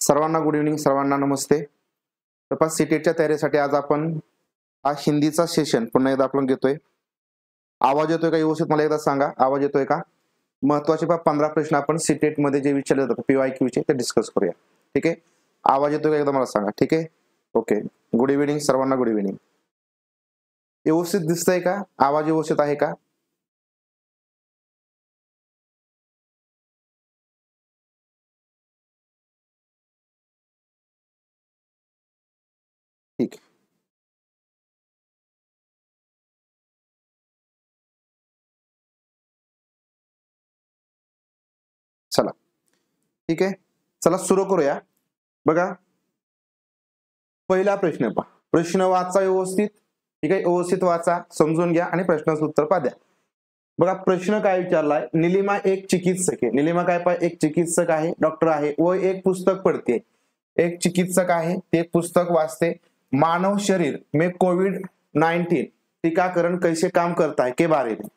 सर्वांना good evening, सर्वांना नमस्ते. तपास सीटेटच्या तयारीसाठी आज आपण हा हिंदीचा सेशन पुन्हा एकदा आपण घेतोय. आवाज येतोय का व्यवस्थित? मला एकदा सांगा, आवाज येतोय का? महत्वाचे 15 प्रश्न आपण सीटेट मध्ये जे विचारले जातात PYQ चे ते डिस्कस करूया. ठीक आहे, आवाज येतोय का एकदा मला सांगा. ठीक आहे, ओके. गुड इव्हनिंग सर्वांना, गुड इव्हनिंग. व्यवस्थित दिसतंय का? आवाज व्यवस्थित आहे का? ठीक. चला ठीक आहे, चला सुरू करूया. बघा, पहिला प्रश्न पहा. प्रश्न वाचा व्यवस्थित. ठीक आहे, व्यवस्थित वाचा, समजून घ्या आणि प्रश्नाचं उत्तर पहा द्या. बघा, प्रश्न काय विचारलाय. निलिमा एक चिकित्सक आहे. निलिमा काय पहा, एक चिकित्सक आहे, डॉक्टर आहे व एक पुस्तक पढ़ते. एक चिकित्सक आहे, ते पुस्तक वाचते. मानव शरीर में कोविड-19 टीकाकरण कैसे काम करता है के बारे में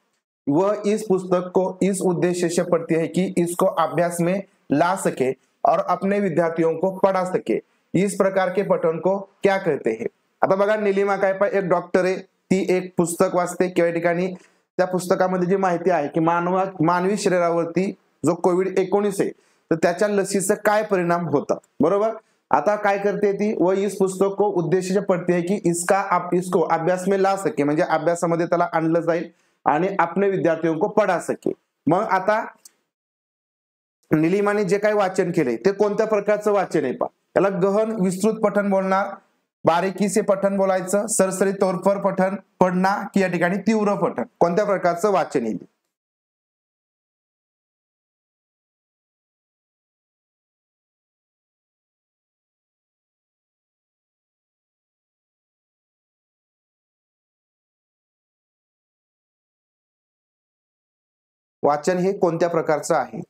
वह इस पुस्तक को इस उद्देश्य से पढ़ती है कि इसको अभ्यास में ला सके और अपने विद्यार्थियों को पढ़ा सके. इस प्रकार के पठन को क्या कहते हैं? आता बघा, निलिमा काय पहा, एक डॉक्टर आहे, ती एक पुस्तक वाचते किंवा ठिकाणी त्या पुस्तकामध्ये जी माहिती आहे की मानवी शरीरावरती जो कोविड-19 आहे तर त्याच्या लसीचा काय परिणाम होतात. बरोबर. आता काय करते ती, व इस पुस्तक को उद्देश्य से पढ़ती है की इसको अभ्यास में ला सके, म्हणजे अभ्यासामध्ये त्याला आणलं जाईल आणि अपने विद्यार्थियों को पढ़ा सके. मग आता निलिमाने जे काही वाचन केलंय ते कोणत्या प्रकारचं वाचन आहे पहा. त्याला गहन विस्तृत पठन बोलणार, बारीकी से पठन बोलायचं, सरसरी तौर पर पठन पढ़ना की या ठिकाणी तीव्र पठन, कोणत्या प्रकारचं वाचन येईल? वाचन हे कोणत्या प्रकारचं आहे?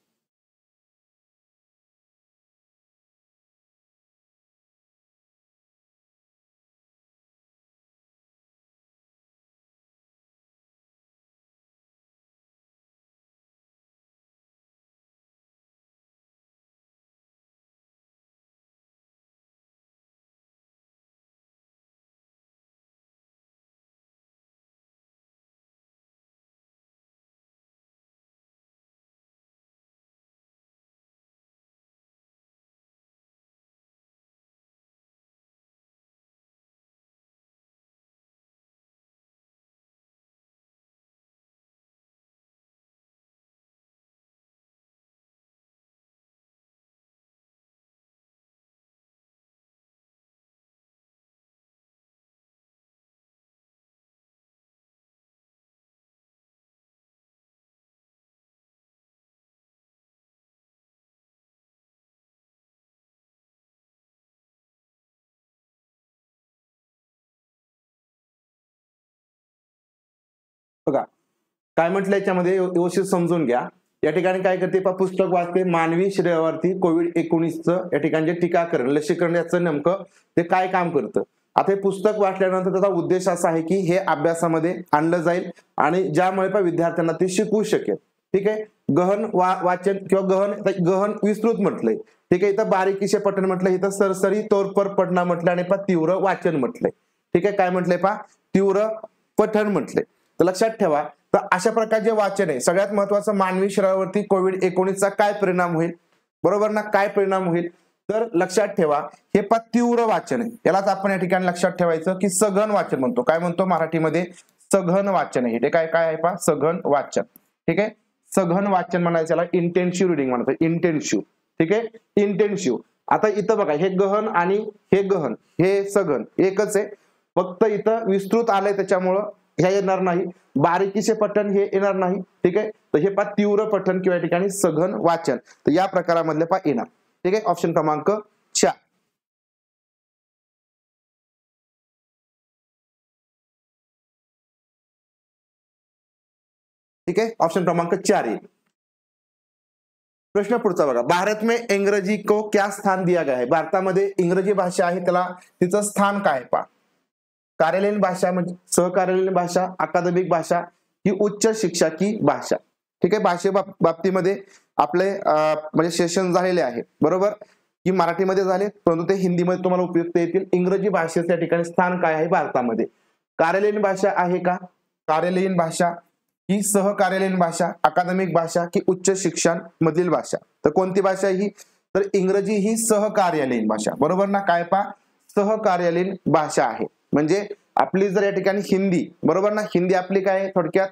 बघा काय म्हटलं याच्यामध्ये, व्यवस्थित समजून घ्या. या ठिकाणी काय करते पहा, पुस्तक वाचते. मानवी शरीरावरती कोविड-19चं या ठिकाणी टीकाकरण, लसीकरण याचं नेमकं ते काय काम करतं. आता हे पुस्तक वाचल्यानंतर त्याचा उद्देश असा आहे की हे अभ्यासामध्ये आणलं जाईल आणि ज्यामुळे पहा विद्यार्थ्यांना ते शिकवू शकेल. ठीक आहे, गहन वाचन किंवा गहन विस्तृत म्हटलंय. ठीक आहे, इथं बारीकीचे पठण म्हटलं, इथं सरसरी तौर पर पढ़ना म्हटलं आणि पहा तीव्र वाचन म्हटलंय. ठीक आहे, काय म्हटलंय पहा, तीव्र पठण म्हटलंय. तर लक्षात ठेवा, तर अशा प्रकारचे वाचन आहे. सगळ्यात महत्वाचं, मानवी शरीरावरती कोविड-19चा काय परिणाम होईल, बरोबर ना, काय परिणाम होईल. तर लक्षात ठेवा, हे पहा तीव्र वाचन आहे. यालाच आपण या ठिकाणी लक्षात ठेवायचं की सघन वाचन म्हणतो. काय म्हणतो मराठीमध्ये? सघन वाचन आहे. हे काय आहे पहा, सघन वाचन. ठीक आहे, सघन वाचन म्हणायचं, याला इंटेन्सिव्ह रिडिंग म्हणतात, इंटेन्सिव्ह. ठीक आहे, इंटेन्सिव्ह. आता इथं बघा, हे गहन आणि हे गहन, हे सघन एकच आहे, फक्त इथं विस्तृत आलंय त्याच्यामुळं हे येणार नाही. बारीकीचे पठण हे येणार नाही. ठीक आहे, तर हे पहा तीव्र पठण किंवा ठिकाणी सघन वाचन, तर या प्रकारामधले पहा येणार. ठीक आहे, ऑप्शन क्रमांक 4. ठीक है, ऑप्शन क्रमांक 4 येईल. प्रश्न पुढचा बघा, भारत में इंग्रजी को क्या स्थान दिया गया है? भारतामध्ये इंग्रजी भाषा आहे त्याला तिचं स्थान काय पहा. कार्यालयीन भाषा म्हणजे सहकार्यालयीन भाषा, अकादमिक भाषा की उच्च शिक्षा की भाषा. ठीक आहे, भाषे बाबतीमध्ये आपले म्हणजे सेशन झालेले आहे, बरोबर. की मराठीमध्ये झाले, परंतु ते हिंदीमध्ये तुम्हाला उपयुक्त येतील. इंग्रजी भाषेच्या ठिकाणी स्थान काय आहे भारतामध्ये? कार्यालयीन भाषा आहे का? कार्यालयीन भाषा ही सहकार्यालयीन भाषा, अकादमिक भाषा की उच्च शिक्षण मधील भाषा? तर कोणती भाषा ही? तर इंग्रजी ही सहकार्यालयीन भाषा, बरोबर ना? काय पहा, सहकार्यालयीन भाषा आहे. म्हणजे आपली जर या ठिकाणी हिंदी, बरोबर ना, हिंदी आपली काय आहे? थोडक्यात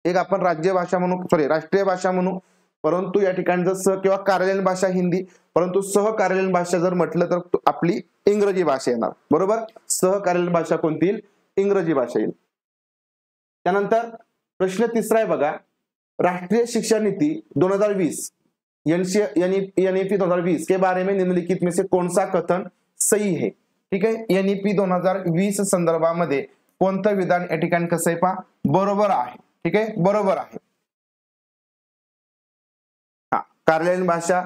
एक आपण राज्य भाषा म्हणू, राष्ट्रीय भाषा म्हणू, परंतु या ठिकाणी जर सह किंवा कार्यालयीन भाषा हिंदी, परंतु सहकार्यालयीन भाषा जर म्हटलं तर आपली इंग्रजी भाषा येणार, बरोबर. सहकार्यालयीन भाषा कोणती येईल? इंग्रजी भाषा येईल. त्यानंतर प्रश्न तिसरा आहे बघा, राष्ट्रीय शिक्षा नीति 2020 एनईपी 2020 के बारे में निम्नलिखित में से कौन सा कथन सही है? ठीक आहे, एनईपी 2020 संदर्भामध्ये कोणतं विधान या ठिकाणी कसं आहे पहा, बरोबर आहे. ठीक आहे, बरोबर आहे. कार्यालयीन भाषा,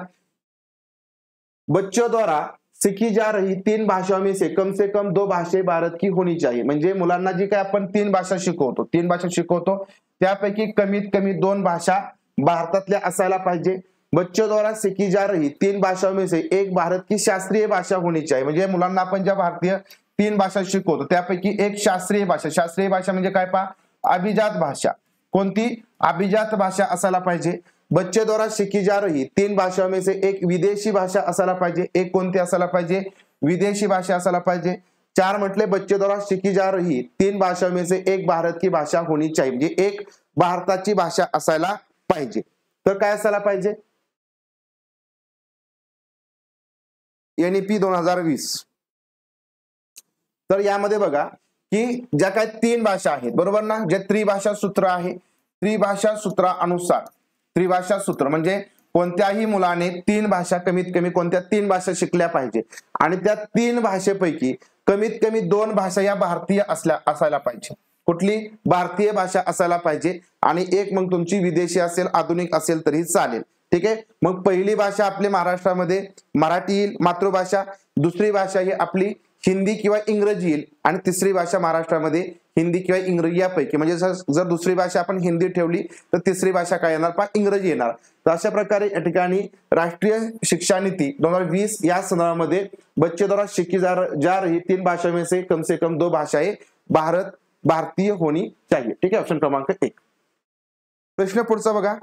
बच्चों द्वारा सीखी जा रही 3 भाषाओं में से कम 2 भाषा भारत की होनी चाहिए. म्हणजे मुलांना जी काय आपण 3 भाषा शिकवतो त्यापैकी कमीत कमी 2 भाषा भारतातल्या असायला पाहिजे. बच्चों द्वारा सीखी जा रही 3 भाषाओं में से एक भारत की शास्त्रीय भाषा होनी चाहिए. म्हणजे मुलांना आपण ज्या भारतीय 3 भाषा शिकवतो त्यापैकी एक शास्त्रीय भाषा. शास्त्रीय भाषा म्हणजे काय पहा, अभिजात भाषा. कोणती? अभिजात भाषा असायला पाहिजे. बच्चे द्वारा शिकी जा रही 3 भाषाओं में से एक विदेशी भाषा असायला पाहिजे. एक कोणती असायला पाहिजे? विदेशी भाषा असायला पाहिजे. 4 म्हटले बच्चे द्वारा शिकी जा रही 3 भाषाओं में से एक भारत की भाषा होनी चाहिए. म्हणजे एक भारताची भाषा असायला पाहिजे. तर काय असायला पाहिजे? एनईपी 2020. तर यामध्ये बघा की ज्या काय 3 भाषा आहेत, बरोबर ना, जे त्रिभाषा सूत्र आहे, त्रिभाषा सूत्रानुसार, त्रिभाषा सूत्र म्हणजे कोणत्याही मुलाने 3 भाषा कमीत कमी कोणत्या 3 भाषा शिकल्या पाहिजे आणि त्या 3 भाषेपैकी कमीत कमी 2 भाषा या भारतीय असायला पाहिजे. कुठली? भारतीय भाषा असायला पाहिजे आणि एक मग तुमची विदेशी असेल, आधुनिक असेल तरी चालेल. ठीक आहे, मग पहिली भाषा आपली महाराष्ट्रामध्ये मराठी येईल मातृभाषा, दुसरी भाषा ही आपली हिंदी किंवा इंग्रजी येईल आणि तिसरी भाषा महाराष्ट्रामध्ये हिंदी किंवा इंग्रजी यापैकी, म्हणजे जर दुसरी भाषा आपण हिंदी ठेवली तर तिसरी भाषा काय येणार पहा, इंग्रजी येणार. तर अशा प्रकारे या ठिकाणी राष्ट्रीय शिक्षा नीति 2020 या संदर्भामध्ये बच्चे द्वारा शिकी जा रही 3 भाषा में से कम 2 भाषाएं भारतीय होनी चाहिए. ठीक आहे, ऑप्शन क्रमांक 1. प्रश्न पुढचा बघा,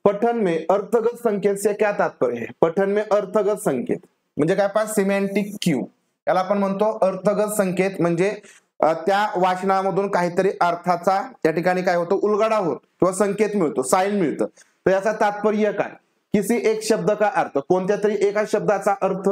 पठन में अर्थगत संकेत से क्या तात्पर्य है? पठन में अर्थगत संकेत म्हणजे काय पहा, सिमेंटिक क्यू याला आपण म्हणतो. अर्थगत संकेत म्हणजे त्या वाचनामधून काहीतरी अर्थाचा या ठिकाणी काय होतो, उलगडा होत किंवा संकेत मिळतो, साइन मिळतं. तर याचा तात्पर्य काय? किसी एक शब्द का अर्थ, कोणत्या तरी एका शब्दाचा अर्थ,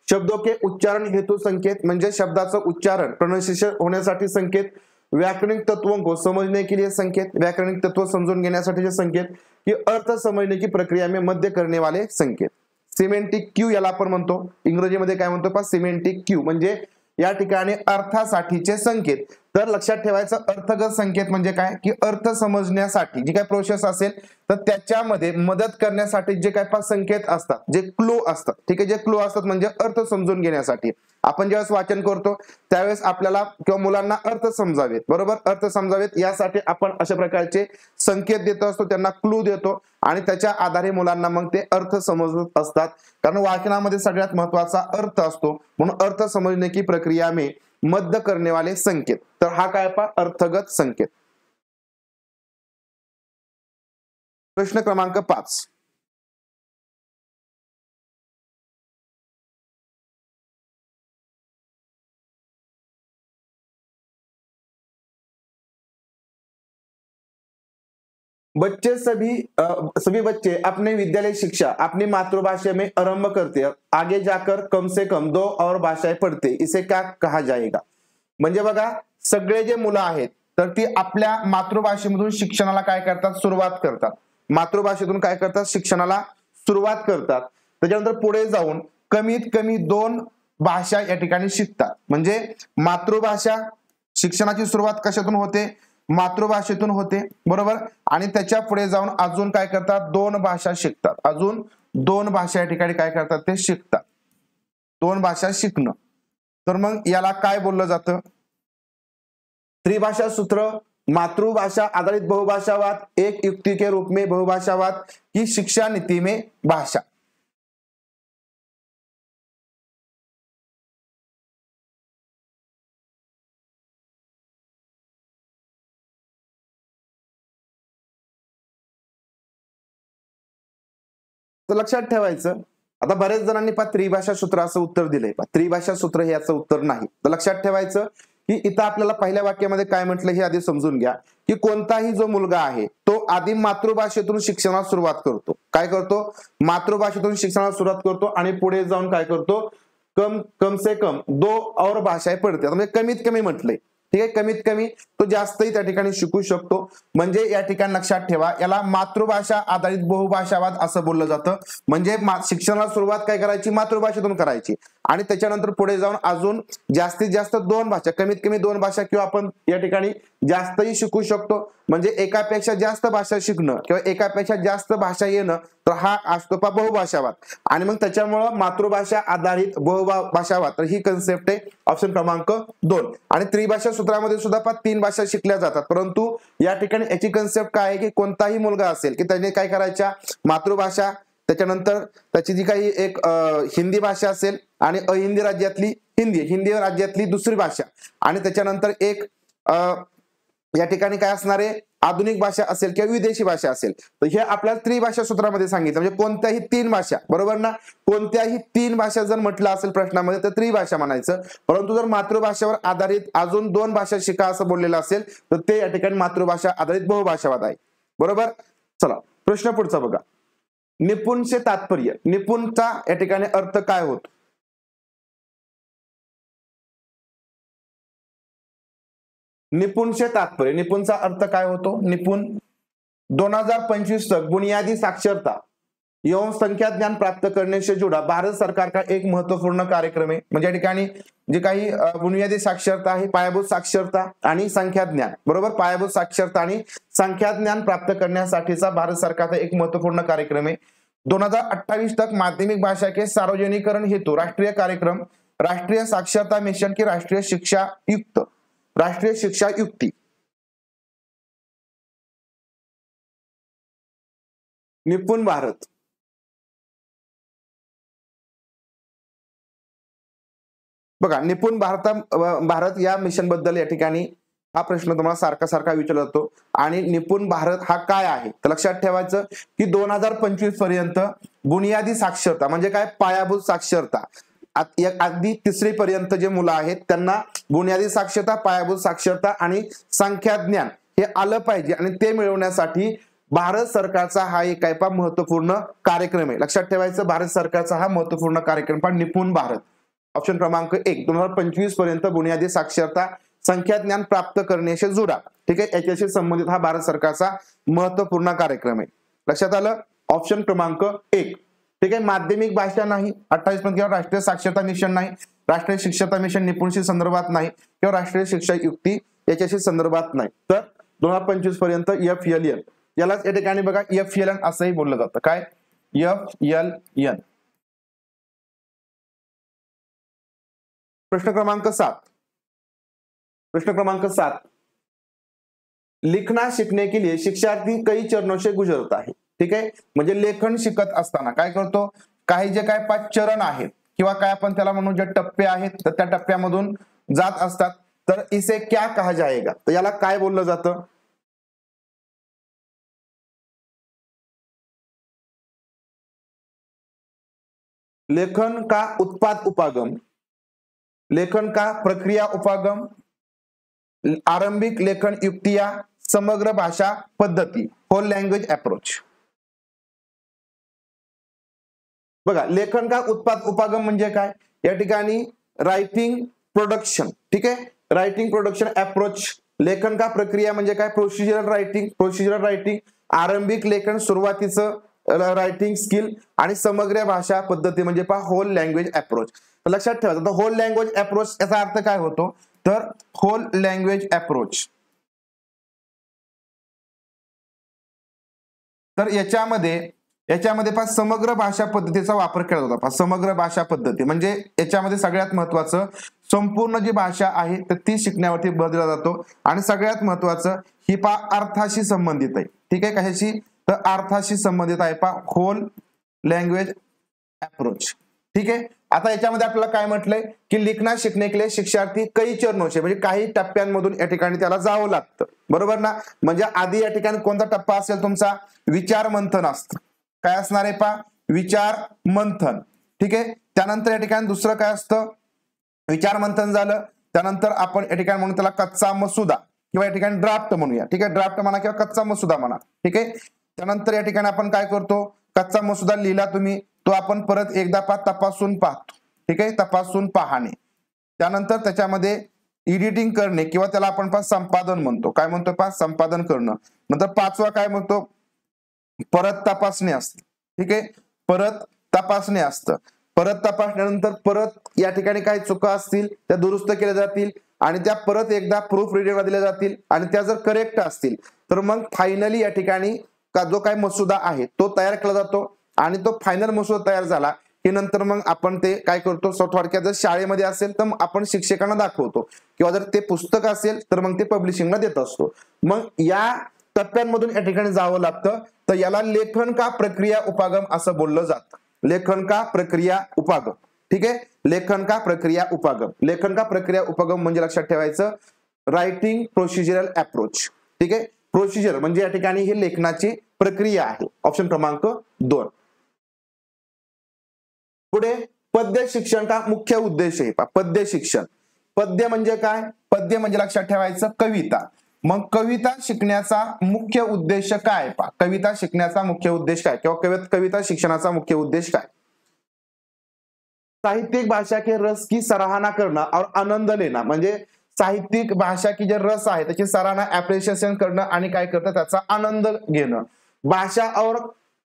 शब्दों के उच्चारण हेतु संकेत म्हणजे शब्दाचं उच्चारण प्रोनाउन्सिएशन होण्यासाठी संकेत, व्याकरणिक तत्वों को समझने के लिए संकेत, व्याकरणिक तत्व समजून घेण्यासाठीचे संकेत, की अर्थ समझने की प्रक्रिया में मध्य करने वाले संकेत. सिमेंटिक क्यू याला आपण म्हणतो. इंग्रजीमध्ये काय म्हणतो पहा, सिमेंटिक क्यू म्हणजे या ठिकाणी अर्थासाठीचे संकेत. तर लक्षात ठेवायचं, अर्थगत संकेत म्हणजे काय, की अर्थ समजण्यासाठी जी काय प्रोसेस असेल तर त्याच्यामध्ये मदत करण्यासाठी जे काय संकेत असतात, जे क्लू असतात. ठीक आहे, जे क्लू असतात म्हणजे अर्थ समजून घेण्यासाठी. आपण ज्यावेळेस वाचन करतो त्यावेळेस आपल्याला किंवा मुलांना अर्थ समजावेत, बरोबर, अर्थ समजावेत यासाठी आपण अशा प्रकारचे संकेत देत असतो, त्यांना क्लू देतो आणि त्याच्या आधारे मुलांना मग ते अर्थ समजत असतात. कारण वाचनामध्ये सगळ्यात महत्वाचा अर्थ असतो, म्हणून अर्थ समजने की प्रक्रिया में मध्य करने वाले संकेत. तर हा काय पहा, अर्थगत संकेत. प्रश्न क्रमांक 5. सभी बच्चे अपने विद्यालय शिक्षा अपनी मातृभाषा में आरंभ करते हैं, आगे जाकर कम से कम 2 और भाषाएं पढ़ते, इसे क्या कहा जाएगा? म्हणजे बघा, सगळे जे मुलं आहेत तर ती आपल्या मातृभाषेमधून शिक्षणाला काय करतात, सुरुवात करतात. मातृभाषेतून काय करतात, शिक्षणाला सुरुवात करतात. त्याच्यानंतर पुढे जाऊन कमीत कमी 2 भाषा या ठिकाणी शिकतात. म्हणजे मातृभाषा शिक्षणाची सुरुवात कशातून होते, मातृभाषेतून होते, बरोबर. आणि त्याच्या पुढे जाऊन अजून काय करतात, 2 भाषा शिकतात. अजून 2 भाषा या ठिकाणी काय करतात, ते शिकतात. 2 भाषा शिकणं. तर मग याला काय बोललं जातं? त्रिभाषा सूत्र, मातृभाषा आधारित बहुभाषावाद, एक युक्ति के रूप में बहुभाषावाद की शिक्षा नीति में भाषा। तर लक्षात ठेवायचं, आता बरेच जणांनी त्रिभाषा सूत्र असं उत्तर दिलंय, त्रिभाषा सूत्र हे याचं उत्तर नाही। तर लक्षात ठेवायचं की इथं आपल्याला पहिल्या वाक्यामध्ये काय म्हटलं हे आधी समजून घ्या, की कोणताही जो मुलगा आहे तो आधी मातृभाषेतून शिक्षणाला सुरुवात करतो। काय करतो? मातृभाषेतून शिक्षणाला सुरुवात करतो आणि पुढे जाऊन काय करतो? कम से कम 2 और भाषाएं पडते, म्हणजे कमीत कमी म्हटलंय, ठीक आहे, कमीत कमी तो जास्तही त्या ठिकाणी शिकू शकतो। म्हणजे या ठिकाणी लक्षात ठेवा, याला मातृभाषा आधारित बहुभाषावाद असं बोललं जातं। म्हणजे शिक्षणाला सुरुवात काय करायची? मातृभाषेतून करायची आणि त्याच्यानंतर पुढे जाऊन अजून जास्तीत जास्त 2 भाषा, कमीत कमी 2 भाषा किंवा आपण या ठिकाणी जास्तही शिकू शकतो। म्हणजे एकापेक्षा जास्त भाषा शिकणं किंवा एकापेक्षा जास्त भाषा येणं, तर हा असतो बहुभाषावाद। आणि मग त्याच्यामुळं मातृभाषा आधारित बहुभाषावाद, तर ही कन्सेप्ट आहे ऑप्शन क्रमांक 2। आणि त्रिभाषा सूत्रामध्ये सुद्धा 3 भाषा शिकल्या जातात, परंतु या ठिकाणी याची कन्सेप्ट काय आहे की कोणताही मुलगा असेल की त्याने काय करायच्या? मातृभाषा, त्याच्यानंतर त्याची जी काही एक हिंदी भाषा असेल आणि अहिंदी राज्यातली हिंदी राज्यातली दुसरी भाषा आणि त्याच्यानंतर एक या ठिकाणी काय असणार आहे? आधुनिक भाषा असेल किंवा विदेशी भाषा असेल। तर हे आपल्याला त्रिभाषा सूत्रामध्ये सांगितलं, म्हणजे कोणत्याही 3 भाषा, बरोबर ना? कोणत्याही 3 भाषा जर म्हटलं असेल प्रश्नामध्ये तर त्रिभाषा म्हणायचं, परंतु जर मातृभाषेवर आधारित अजून 2 भाषा शिका असं बोललेलं असेल तर ते या ठिकाणी मातृभाषा आधारित बहुभाषावाद आहे, बरोबर? चला प्रश्न पुढचा बघा, निपुण से तात्पर्य, निपुणचा या ठिकाणी अर्थ काय होतो? निपुण से तात्पर्य, निपुणचा अर्थ काय होतो? निपुण 2025 तक बुनियादी साक्षरता एवं संख्या ज्ञान प्राप्त करने से जुड़ा भारत सरकार का एक महत्वपूर्ण कार्यक्रम है। म्हणजे या ठिकाणी जे काही बुनियादी साक्षरता आहे, पायाभूत साक्षरता आणि संख्या ज्ञान, बरोबर? पायाभूत साक्षरता आणि संख्या ज्ञान प्राप्त करण्यासाठीचा भारत सरकारचा एक महत्वपूर्ण कार्यक्रम है। 2028 तक माध्यमिक भाषा के सार्वजनिकरण हेतु राष्ट्रीय कार्यक्रम, राष्ट्रीय साक्षरता मिशन की राष्ट्रीय शिक्षा युक्ति। निपुण भारत, बघा निपुण भारत या मिशन बद्दल या ठिकाणी हा प्रश्न तुम्हाला सारखा विचारला जातो। आणि निपुण भारत हा काय आहे? तर लक्षात ठेवायचं की 2025 पर्यंत बुनियादी साक्षरता म्हणजे काय? पायाभूत साक्षरता, अगदी 3री पर्यंत जे मुलं आहेत त्यांना बुनियादी साक्षरता, पायाभूत साक्षरता आणि संख्या ज्ञान हे आलं पाहिजे आणि ते मिळवण्यासाठी भारत सरकारचा हा एक काय महत्वपूर्ण कार्यक्रम आहे। लक्षात ठेवायचं, भारत सरकारचा हा महत्वपूर्ण कार्यक्रम निपुण भारत, ऑप्शन क्रमांक 1, 2025 पर्यंत बुनियादी साक्षरता संख्या ज्ञान प्राप्त करण्याशी जुडा, ठीक आहे, याच्याशी संबंधित हा भारत सरकारचा महत्वपूर्ण कार्यक्रम आहे। लक्षात आलं? ऑप्शन क्रमांक 1, ठीक आहे। माध्यमिक भाषा नाही, 28 पर्यंत किंवा राष्ट्रीय साक्षरता मिशन नाही, राष्ट्रीय शिक्षता मिशन निपुणशी संदर्भात नाही किंवा राष्ट्रीय शिक्षा युक्ती याच्याशी संदर्भात नाही। तर 2025 पर्यंत FLN, यालाच या ठिकाणी बघा FLN असंही बोललं जातं। काय? FLN। प्रश्न क्रमांक 7, लिखना सीखने के लिए शिक्षार्थी कई चरणों से गुजरता है, ठीक आहे। म्हणजे लेखन शिकत असताना काय करतो? काही जे काय 5 चरण आहेत किंवा काय आपण त्याला म्हणू जे टप्पे आहेत, तर त्या टप्प्यामधून जात असतात। तर इसे क्या कहा जाएगा? तर याला काय बोललं जातं? लेखन का उत्पाद उपागम, लेखन का प्रक्रिया उपागम, आरंभिक लेखन युक्तिया, समग्र भाषा पद्धती, होल लँग्वेज अप्रोच। बघा लेखन का उत्पाद उपागम म्हणजे काय? या ठिकाणी रायटिंग प्रोडक्शन, ठीक आहे, रायटिंग प्रोडक्शन अप्रोच। लेखन का प्रक्रिया म्हणजे काय? प्रोसिजरल रायटिंग, आरंभिक लेखन सुरुवातीचं रायटिंग स्किल आणि समग्र भाषा पद्धती म्हणजे होल लँग्वेज अप्रोच। लक्षात ठेवा, तर होल लँग्वेज अप्रोच याचा अर्थ काय होतो? तर होल लँग्वेज अप्रोच, तर याच्यामध्ये समग्र भाषा पद्धतीचा वापर केला जातो। समग्र भाषा पद्धती म्हणजे याच्यामध्ये सगळ्यात महत्वाचं संपूर्ण जी भाषा आहे तर ती शिकण्यावरती भर दिला जातो। आणि सगळ्यात महत्वाचं ही अर्थाशी संबंधित आहे, ठीक आहे, कशाशी, तर अर्थाशी संबंधित आहे होल लैंग्वेज अप्रोच, ठीक है। आता याच्यामध्ये आपल्याला काय म्हटलंय की लिखना सीखने के लिए शिक्षार्थी कई चरणों से म्हणजे काही टप्प्यांमधून या ठिकाणी त्याला जावं लागतं, बरोबर ना। म्हणजे आधी या ठिकाणी कोणता टप्पा असेल तुमचा, विचार मंथन असतं, काय असणार आहे विचार मंथन, ठीक आहे। त्यानंतर या ठिकाणी दुसरं काय असतं, विचार मंथन झालं, त्यानंतर आपण या ठिकाणी म्हणून त्याला कच्चा मसुदा किंवा या ठिकाणी ड्राफ्ट म्हणूया, ठीक आहे, ड्राफ्ट म्हणा किंवा कच्चा मसुदा म्हणा, ठीक आहे। त्यानंतर या ठिकाणी आपण काय करतो, कच्चा मसुदा लिहिला तुम्ही, तो आपण परत एकदा तपासून पाहतो, ठीक आहे, तपासून पाहणे। त्यानंतर त्याच्यामध्ये एडिटिंग करणे किंवा त्याला आपण संपादन म्हणतो, काय म्हणतो संपादन करणं। नंतर पाचवा काय म्हणतो, परत तपासणे असते, ठीक आहे, परत तपासणे असतं। परत तपासण्यानंतर परत या ठिकाणी काही चुका असतील त्या दुरुस्त केल्या जातील आणि त्या परत एकदा प्रूफ रिडिंगला दिल्या जातील आणि त्या जर करेक्ट असतील तर मग फायनली या ठिकाणी जो काही मसुदा आहे तो तयार केला जातो आणि तो फायनल मसुदा तयार झाला की नंतर मग आपण ते काय करतो, थोडक्यात जर शाळेमध्ये असेल तर आपण शिक्षकांना दाखवतो किंवा जर ते पुस्तक असेल तर मग ते पब्लिशिंगला देत असतो। मग या टप्प्यांमधून या ठिकाणी जावं लागतं, तर याला लेखन का प्रक्रिया उपागम असं बोललं जातं, लेखन का प्रक्रिया उपागम, ठीक आहे, लेखन का प्रक्रिया उपागम। लेखन का प्रक्रिया उपागम म्हणजे लक्षात ठेवायचं रायटिंग प्रोसिजरल अप्रोच, ठीक आहे, प्रोसिजर म्हणजे या ठिकाणी ही लेखनाची प्रक्रिया आहे, ऑप्शन क्रमांक 2। पुढे पद्य शिक्षण का मुख्य उद्देश आहे, पद्य शिक्षण। पद्य म्हणजे काय, पद्य म्हणजे लक्षात ठेवायचं कविता। मग कविता शिकण्याचा मुख्य उद्देश काय, कविता शिकण्याचा मुख्य उद्देश काय किंवा कविता शिक्षणाचा मुख्य उद्देश काय, साहित्यिक भाषा के रस की सराहना करना और आनंद लेना। म्हणजे साहित्यिक भाषा की जे रस आहे त्याची सराहना अप्रिशिएशन करणं आणि काय करतं त्याचा आनंद घेणं। भाषा और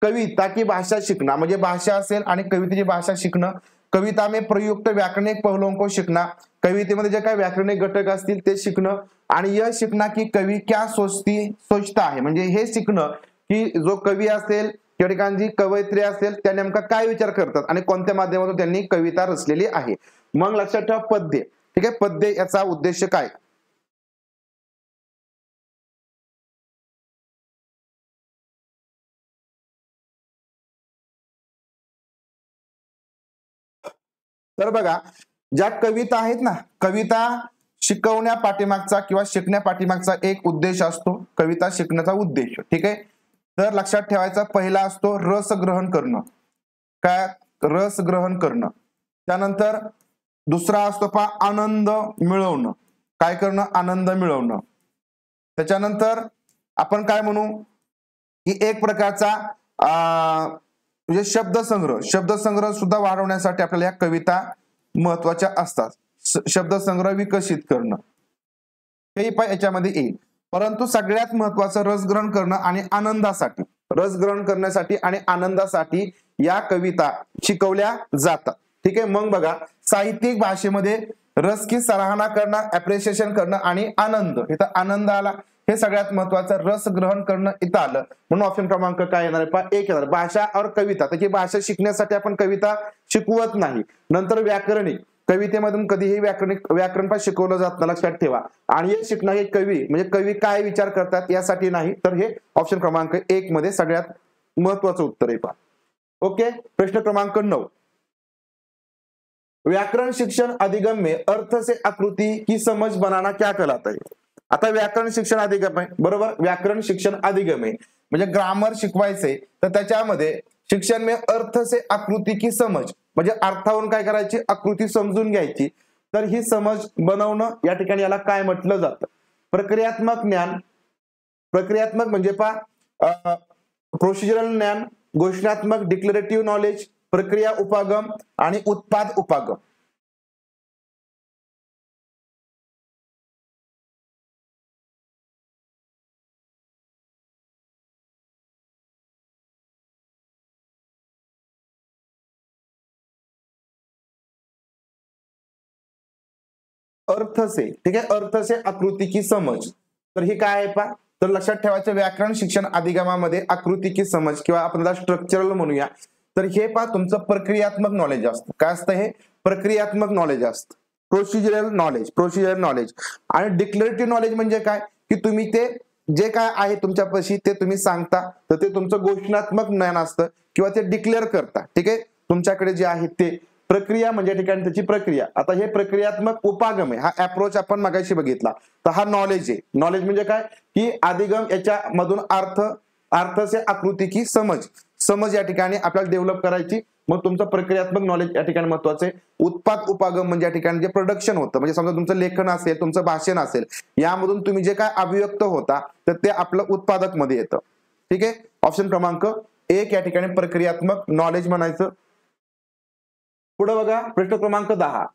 कविता की भाषा सीखना म्हणजे भाषा असेल आणि कवितेची भाषा शिकणं। कविता में प्रयुक्त व्याकरणिक पहलुओं को सीखना, कवितेमध्ये जे काही व्याकरणिक घटक असतील ते शिकणं। आणि यह शिकना की कवी क्या सोचता आहे म्हणजे हे शिकणं की जो कवी असेल त्या ठिकाणी जी कवयित्री असेल त्या नेमका काय विचार करतात आणि कोणत्या माध्यमातून त्यांनी कविता रचलेली आहे। मग लक्षात ठेवा पद्य, ठीक आहे, पद्य याचा उद्देश काय, तर बघा ज्या कविता आहेत ना, कविता शिकवण्या पाठीमागचा किंवा शिकण्या पाठीमागचा एक उद्देश असतो, कविता शिकण्याचा उद्देश, ठीक आहे। तर लक्षात ठेवायचा पहिला असतो रस ग्रहण करणं, काय रस ग्रहण करणं। त्यानंतर दुसरा असतो आनंद मिळवणं, काय करणं, आनंद मिळवणं। त्याच्यानंतर आपण काय म्हणू की एक प्रकारचा म्हणजे शब्दसंग्रह सुद्धा वाढवण्यासाठी आपल्याला या कविता महत्वाच्या असतात। शब्दसंग्रह विकसित करणं हे पण याच्यामध्ये येईल, परंतु सगळ्यात महत्वाचं रसग्रहण करणं आणि आनंदासाठी, रसग्रहण करण्यासाठी आणि आनंदासाठी या कविता शिकवल्या जातात, ठीक आहे। मग बघा साहित्यिक भाषेमध्ये रस की सराहना करणं, अप्रिशिएशन करणं आणि आनंद, इथं आनंद आला, हे सगळ्यात महत्वाचं रस ग्रहण करणं इथं आलं, म्हणून ऑप्शन क्रमांक काय येणार आहे, 1 येणार। भाषा और कविता, त्याची भाषा शिकण्यासाठी आपण कविता शिकवत नाही। नंतर व्याकरणिक, कवितेमधून कधीही व्याकरण पण शिकवलं जात नाही, लक्षात ठेवा। आणि हे शिकणं हे कवी म्हणजे कवी काय विचार करतात यासाठी नाही, तर हे ऑप्शन क्रमांक 1 मध्ये सगळ्यात महत्वाचं उत्तर आहे। ओके, प्रश्न क्रमांक 9, व्याकरण शिक्षण अधिगम में अर्थ से आकृति की समझ बनाना क्या कहलाता है। आता व्याकरण शिक्षण अधिगम आहे, बरोबर, व्याकरण शिक्षण अधिगम आहे म्हणजे ग्रामर शिकवायचे, तर त्याच्यामध्ये शिक्षण में अर्थ से आकृति की समझ म्हणजे अर्थावरून काय करायची, आकृती समजून घ्यायची, तर ही समज बनवणं या ठिकाणी याला काय म्हटलं जातं, प्रक्रियात्मक ज्ञान। प्रक्रियात्मक म्हणजे प्रोसिजरल ज्ञान, घोषणात्मक डिक्लेरेटिव्ह नॉलेज, प्रक्रिया उपागम आणि उत्पाद उपागम। अर्थ से, ठीक आहे, अर्थ से आकृती की समझ, तर हे काय आहे तर लक्षात ठेवायचं व्याकरण शिक्षण अधिगमामध्ये आकृती की समज किंवा आपण त्याला स्ट्रक्चरल म्हणूया, तर हे तुमचं प्रक्रियात्मक नॉलेज असतं। काय असतं, हे प्रक्रियात्मक नॉलेज असतं। प्रोसिजरल नॉलेज आणि डिक्लेरेटिव्ह नॉलेज म्हणजे काय की तुम्ही ते जे काय आहे तुमच्यापाशी ते तुम्ही सांगता, तर ते तुमचं घोषणात्मक ज्ञान असतं किंवा ते डिक्लेअर करता. ठीक आहे, तुमच्याकडे जे आहे ते. प्रक्रिया म्हणजे ठिकाणी त्याची प्रक्रिया. आता हे प्रक्रियात्मक उपागम आहे, हा अप्रोच आपण मगाशी बघितला. तर हा नॉलेज आहे. नॉलेज म्हणजे काय की अधिगम, याच्या मधून अर्थ से आकृती की समज या ठिकाणी आपल्याला डेव्हलप करायची. मग तुमचं प्रक्रियात्मक नॉलेज या ठिकाणी महत्वाचं आहे. उत्पाद उपागम म्हणजे या ठिकाणी जे प्रोडक्शन होतं, म्हणजे समजा तुमचं लेखन असेल, तुमचं भाषण असेल, यामधून तुम्ही जे काय अभिव्यक्त होता तर ते आपलं उत्पादक मध्ये येतं. ठीक आहे, ऑप्शन क्रमांक 1 या ठिकाणी प्रक्रियात्मक नॉलेज म्हणायचं. पुढे बघा प्रश्न क्रमांक 10.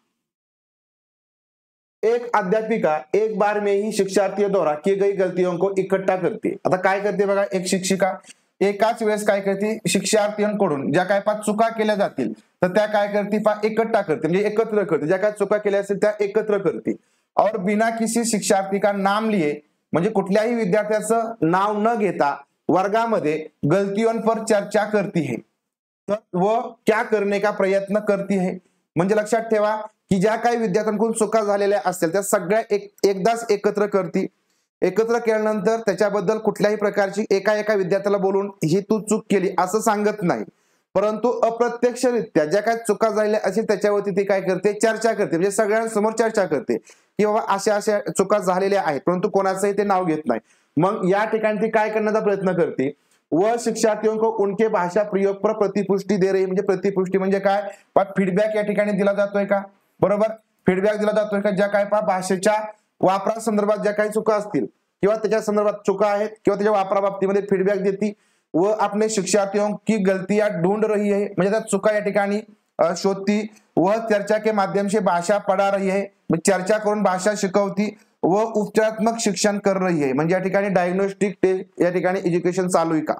एक अध्यापिका एक बार में ही शिक्षार्थियों द्वारा की गई गलतियों को इकट्ठा करते. आता काय करते बघा, एक शिक्षिका एकाच वेळेस काय करते, शिक्षार्थींकडून ज्या काय चुका केल्या जातील तर त्या काय करते इकट्ठा करते, म्हणजे एकत्र करते. ज्या काय चुका केल्या असतील त्या एकत्र करते. और बिना किसी शिक्षार्थी का नाम लिए, म्हणजे कुठल्याही विद्यार्थ्याचं नाव न घेता वर्गामध्ये गलतियों पर चर्चा करती है. तर व क्या करने का प्रयत्न करती है, म्हणजे लक्षात ठेवा की ज्या काही विद्यार्थ्यांकडून चुका झालेल्या असतील त्या सगळ्या एकदाच एकत्र करती. एकत्र केल्यानंतर त्याच्याबद्दल कुठल्याही प्रकारची एका विद्यार्थ्याला बोलून ही तू चूक केली असं सांगत नाही, परंतु अप्रत्यक्षरित्या ज्या काही चुका झालेल्या असेल त्याच्यावरती ती काय करते, चर्चा करते. म्हणजे सगळ्यांसमोर चर्चा करते की बाबा अशा अशा चुका झालेल्या आहेत, परंतु कोणाचंही ते नाव घेत नाही. मग या ठिकाणी ती काय करण्याचा प्रयत्न करते, व शिक्षार्थियों को उनके भाषा प्रयोग पर प्रतिपुष्टी दे रही. म्हणजे प्रतिपुष्टी म्हणजे काय, फीडबॅक या ठिकाणी दिला जातोय का, बरोबर, फीडबॅक दिला जातोय का ज्या काय भाषेच्या वापरासंदर्भात ज्या काही चुका असतील किंवा त्याच्या संदर्भात चुका आहेत किंवा त्याच्या वापराबाबतीमध्ये फीडबॅक देती. व अपने शिक्षार्थियों की गलतियां ढूंढ रही है, म्हणजे त्या चुका या ठिकाणी शोधती. व चर्चा के माध्यम से भाषा पढ़ा रही है, चर्चा करून भाषा शिकवती. व उपचारात्मक शिक्षण कर रही है, म्हणजे या ठिकाणी डायग्नोस्टिक टेस्ट या ठिकाणी एज्युकेशन चालू आहे का.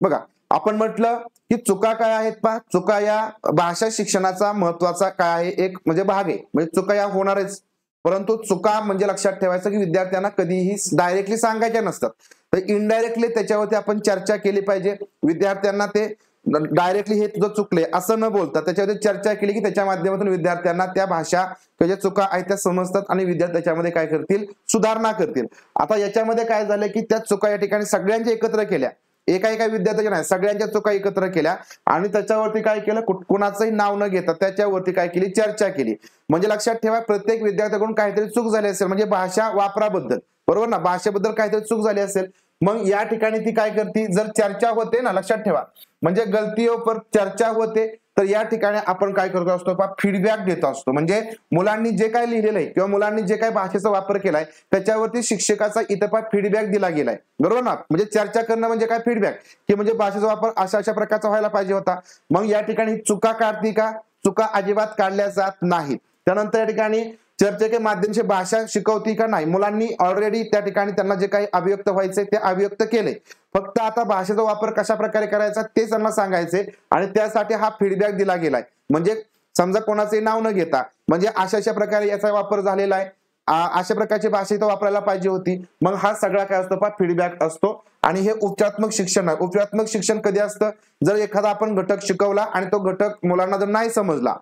बघा आपण म्हटलं की चुका काय आहेत चुका या भाषा शिक्षणाचा महत्वाचा काय आहे, एक म्हणजे भाग आहे. म्हणजे चुका या होणारच, परंतु चुका म्हणजे लक्षात ठेवायचं की विद्यार्थ्यांना कधीही डायरेक्टली सांगायच्या नसतात, तर इनडायरेक्टली त्याच्यावरती आपण चर्चा केली पाहिजे. विद्यार्थ्यांना ते डायरेक्टली हे तुझं चुकले असं न बोलता त्याच्यावरती चर्चा केली की त्याच्या माध्यमातून विद्यार्थ्यांना त्या भाषा ज्या चुका आहेत त्या समजतात आणि विद्यार्थी त्याच्यामध्ये काय करतील, सुधारणा करतील. आता याच्यामध्ये काय झालं की त्या चुका या ठिकाणी सगळ्यांच्या एकत्र केल्या, एका विद्यार्थ्याच्या नाही सगळ्यांच्या चुका एकत्र केल्या आणि त्याच्यावरती काय केलं, कुणाचंही नाव न घेता त्याच्यावरती काय केली, चर्चा केली. म्हणजे लक्षात ठेवा प्रत्येक विद्यार्थ्याकडून काहीतरी चूक झाली असेल, म्हणजे भाषा वापराबद्दल, बरोबर ना, भाषेबद्दल काहीतरी चूक झाली असेल. मग या ठिकाणी ती काय करते, जर चर्चा होते ना, लक्षात ठेवा म्हणजे गलतीवर चर्चा होते तर या ठिकाणी आपण काय करतो असतो, फीडबॅक देत असतो. म्हणजे मुलांनी जे काय लिहिलेलं आहे किंवा मुलांनी जे काही भाषेचा वापर केलाय त्याच्यावरती शिक्षकाचा इतपात फीडबॅक दिला गेलाय, बरोबर ना. म्हणजे चर्चा करणं म्हणजे काय, फीडबॅक, की म्हणजे भाषेचा वापर अशा प्रकारचा व्हायला पाहिजे होता. मग या ठिकाणी चुका काढती का, चुका अजिबात काढल्या जात नाहीत. त्यानंतर या ठिकाणी चर्चे के माध्यम से भाषा शिकवती का नाही, मुलांनी ऑलरेडी त्या ठिकाणी त्यांना जे काही अभिव्यक्त व्हायचे ते अभिव्यक्त केले, फक्त आता भाषेचा वापर कशा प्रकारे करायचा ते त्यांना सांगायचे आणि त्यासाठी हा फीडबॅक दिला गेलाय. म्हणजे समजा कोणाचे नाव न घेता म्हणजे अशा प्रकारे याचा वापर झालेला आहे, अशा प्रकारची भाषा इथं वापरायला पाहिजे होती. मग हा सगळा काय असतो, फीडबॅक असतो. आणि हे उपचारात्मक शिक्षण आहे. उपचारात्मक शिक्षण कधी असतं, जर एखादा आपण घटक शिकवला आणि तो घटक मुलांना जर नाही समजला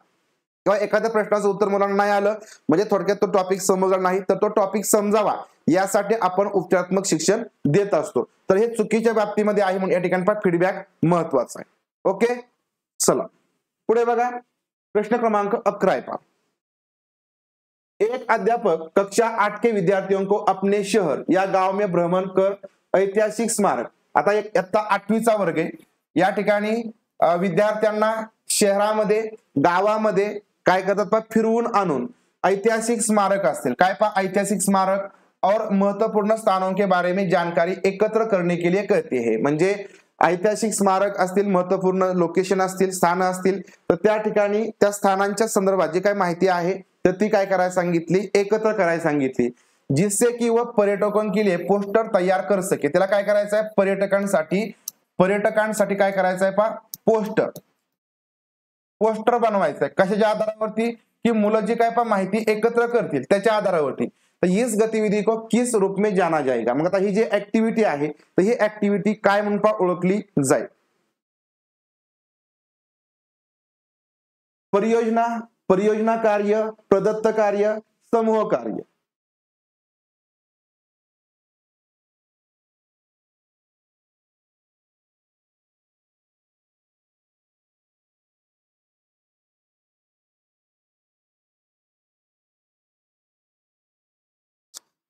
किंवा एखाद्या प्रश्नाचं उत्तर मुलांना नाही आलं, म्हणजे थोडक्यात तो टॉपिक समजला नाही, तर तो टॉपिक समजावा यासाठी आपण उपचारात्मक शिक्षण देत असतो. तर हे चुकीच्या बाबतीमध्ये आहे म्हणून या ठिकाणी फीडबॅक महत्वाचा आहे. ओके, चला पुढे बघा प्रश्न क्रमांक 11 आहे. एक अध्यापक कक्षा 8 के विद्यार्थियों को अपने शहर या गांव में भ्रमण कर ऐतिहासिक स्मारक. आता इयत्ता 8वीचा वर्ग आहे, या ठिकाणी विद्यार्थ्यांना शहरामध्ये गावामध्ये काय करतात फिरवून आणून ऐतिहासिक स्मारक असतील काय ऐतिहासिक स्मारक और महत्वपूर्ण स्थानों के बारे में जानकारी एकत्र करने के लिए कहते हैं. म्हणजे ऐतिहासिक स्मारक असतील, महत्वपूर्ण लोकेशन असतील, स्थान असतील, तर त्या ठिकाणी त्या स्थानांच्या संदर्भात जी काय माहिती आहे तर ती काय करायला सांगितली, एकत्र करायला सांगितली. जिससे की वह पर्यटकों के लिए पोस्टर तयार कर सके. त्याला काय करायचं आहे, पर्यटकांसाठी काय करायचं आहे पोस्टर बनवायचं आहे. कशाच्या आधारावरती, की मुलं जी काय माहिती एकत्र करतील त्याच्या आधारावरती. तर इस गतिविधि को किस रूप में जाना जाएगा. मग आता ही जी ऍक्टिव्हिटी आहे तर ही ऍक्टिव्हिटी काय म्हणून ओळखली जाईल. परियोजना, परियोजना कार्य, प्रदत्त कार्य, समूह कार्य.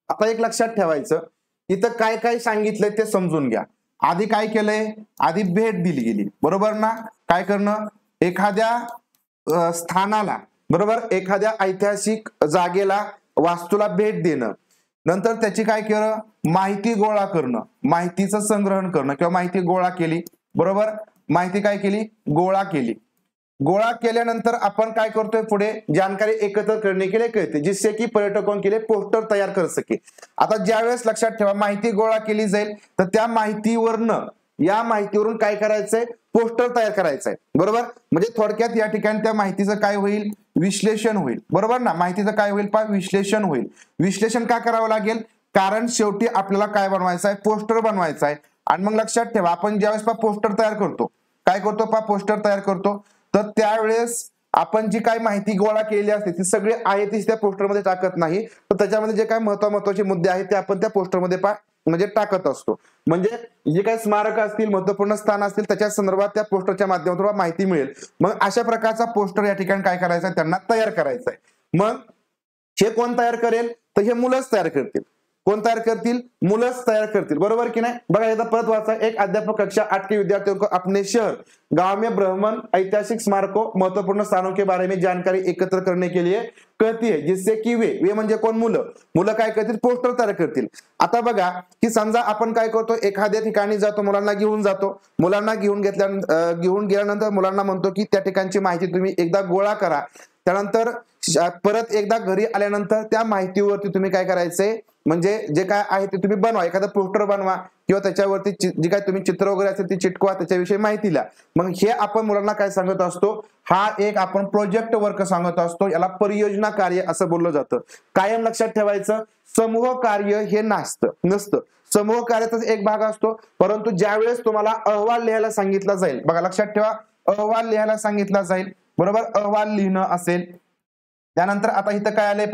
आता एक लक्षात ठेवायचं, इथं काय काय सांगितलंय ते समजून घ्या. आधी काय केलंय, आधी भेट दिली गेली, बरोबर ना. काय करणं, एखाद्या स्थानाला, बरोबर, एखाद्या ऐतिहासिक जागेला, वास्तूला भेट देणं. नंतर त्याची काय केलं, माहिती गोळा करणं, माहितीचं संग्रहण करणं किंवा माहिती गोळा केली, बरोबर. माहिती काय केली, गोळा केली. गोळा केल्यानंतर आपण काय करतोय, पुढे जानकारी एकत्र करने के लिए कहते, जिससे की पर्यटकों के लिए पोस्टर तयार कर सके. आता ज्यावेळेस लक्षात ठेवा माहिती गोळा केली जाईल, तर त्या माहितीवरनं, या माहितीवरून काय करायचंय, पोस्टर तयार करायचंय, बरोबर. म्हणजे थोडक्यात या ठिकाणी त्या माहितीचं काय होईल, विश्लेषण होईल, बरोबर ना. माहितीचं काय होईल, विश्लेषण होईल. विश्लेषण का करावं लागेल, कारण शेवटी आपल्याला काय बनवायचं आहे, पोस्टर बनवायचं आहे. आणि मग लक्षात ठेवा, आपण ज्यावेळेस पोस्टर तयार करतो, काय करतो, पोस्टर तयार करतो, तर त्यावेळेस आपण जी काही माहिती गोळा केलेली असते ती सगळी आहे ती त्या पोस्टरमध्ये टाकत नाही, तर त्याच्यामध्ये जे काही महत्वाचे मुद्दे आहेत ते आपण त्या पोस्टरमध्ये म्हणजे टाकत असतो. म्हणजे जे काही स्मारक असतील, महत्वपूर्ण स्थान असतील, त्याच्या संदर्भात त्या पोस्टरच्या माध्यमातून माहिती मिळेल. मग अशा प्रकारचा पोस्टर या ठिकाणी काय करायचा, त्यांना तयार करायचा आहे. मग हे कोण तयार करेल, तर हे मुलंच तयार करतील. कोण तयार करतील, मुलंच तयार करतील, बरोबर की नाही. बघा एकदा परत वाचा, एक अध्यापक कक्षा 8 के विद्यार्थियों को अपने शहर गांव में भ्रमण, ऐतिहासिक स्मारकों, महत्वपूर्ण स्थानों के बारे में जानकारी एकत्र करने के लिए कहती है, जिससे की वे म्हणजे कोण, मुलं काय करतील, पोस्टर तयार करतील. आता बघा की समजा आपण काय करतो, एखाद्या ठिकाणी जातो, मुलांना घेऊन जातो, मुलांना घेऊन गेल्यानंतर मुलांना म्हणतो की त्या ठिकाणची माहिती तुम्ही एकदा गोळा करा. त्यानंतर परत एकदा घरी आल्यानंतर त्या माहितीवरती तुम्ही काय करायचंय, म्हणजे जे काय आहे ते तुम्ही बनवा, एखादा पोस्टर बनवा किंवा त्याच्यावरती जी काय तुम्ही चित्र वगैरे असेल ती चिटकवा, त्याच्याविषयी माहिती लिहा. मग हे आपण मुलांना काय सांगत असतो, हा एक आपण प्रोजेक्ट वर्क सांगत असतो, याला परियोजना कार्य असं बोललं जातं. कायम लक्षात ठेवायचं, समूह कार्य हे नसतं. समूह कार्याचा एक भाग असतो, परंतु ज्यावेळेस तुम्हाला अहवाल लिहायला सांगितला जाईल, बघा लक्षात ठेवा, अहवाल लिहायला सांगितला जाईल, बरोबर, अहवाल लिहिणं असेल. त्यानंतर आता इथं काय आलंय,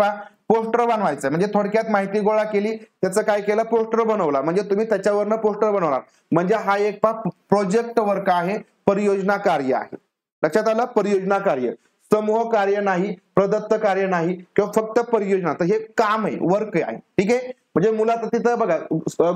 पोस्टर बनवायचं. म्हणजे थोडक्यात माहिती गोळा केली, त्याचं काय केलं, पोस्टर बनवला. म्हणजे तुम्ही त्याच्यावरनं पोस्टर बनवणार. म्हणजे हा एक प्रोजेक्ट वर्क आहे, परियोजना कार्य आहे. लक्षात आलं, परियोजना कार्य, समूह कार्य नाही, प्रदत्त कार्य नाही किंवा फक्त परियोजना, तर हे काम आहे, वर्क आहे. ठीक आहे. म्हणजे मुलं तिथं बघा